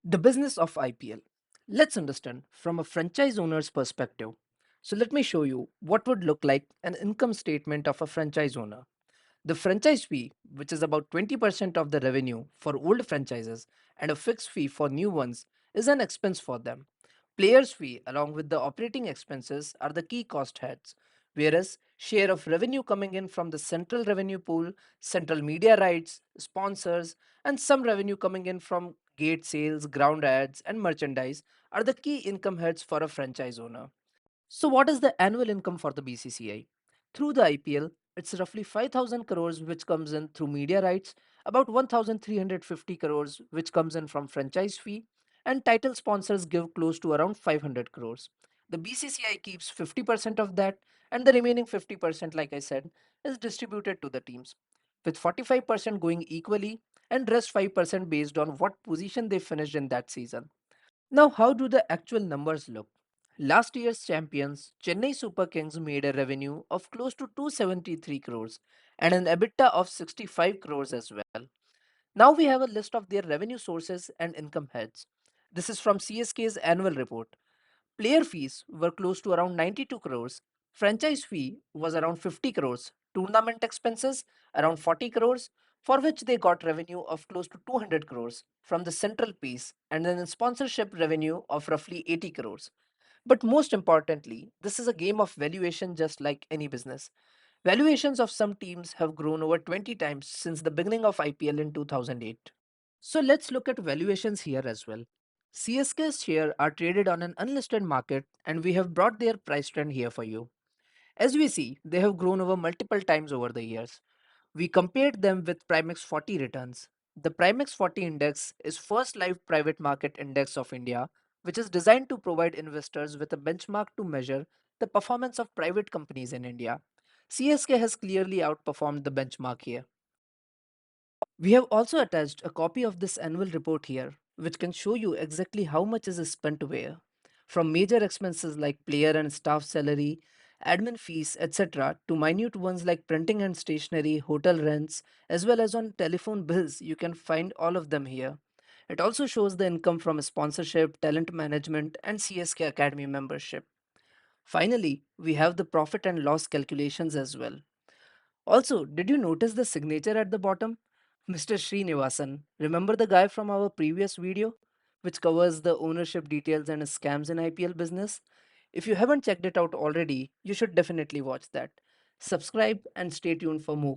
The business of IPL. Let's understand from a franchise owner's perspective. So let me show you what would look like an income statement of a franchise owner. The franchise fee, which is about 20% of the revenue for old franchises and a fixed fee for new ones, is an expense for them. Players' fee, along with the operating expenses, are the key cost heads, whereas share of revenue coming in from the central revenue pool, central media rights, sponsors, and some revenue coming in from gate sales, ground ads, and merchandise are the key income heads for a franchise owner. So, what is the annual income for the BCCI? Through the IPL, it's roughly 5,000 crores which comes in through media rights, about 1,350 crores which comes in from franchise fee, and title sponsors give close to around 500 crores. The BCCI keeps 50% of that, and the remaining 50%, like I said, is distributed to the teams, with 45% going equally and rest 5% based on what position they finished in that season. Now, how do the actual numbers look? Last year's champions, Chennai Super Kings, made a revenue of close to 273 crores and an EBITDA of 65 crores as well. Now we have a list of their revenue sources and income heads. This is from CSK's annual report. Player fees were close to around 92 crores. Franchise fee was around 50 crores. Tournament expenses around 40 crores, for which they got revenue of close to 200 crores from the central piece, and then sponsorship revenue of roughly 80 crores. But most importantly, this is a game of valuation just like any business. Valuations of some teams have grown over 20 times since the beginning of IPL in 2008. So let's look at valuations here as well. CSK's share are traded on an unlisted market and we have brought their price trend here for you. As we see, they have grown over multiple times over the years. We compared them with Primex 40 returns. The Primex 40 index is first live private market index of India, which is designed to provide investors with a benchmark to measure the performance of private companies in India. CSK has clearly outperformed the benchmark here. We have also attached a copy of this annual report here, which can show you exactly how much is spent where. From major expenses like player and staff salary, admin fees, etc., to minute ones like printing and stationery, hotel rents, as well as on telephone bills, you can find all of them here. It also shows the income from sponsorship, talent management, and CSK Academy membership. Finally, we have the profit and loss calculations as well. Also, did you notice the signature at the bottom? Mr. Srinivasan. Remember the guy from our previous video, which covers the ownership details and scams in IPL business? If you haven't checked it out already, you should definitely watch that. Subscribe and stay tuned for more.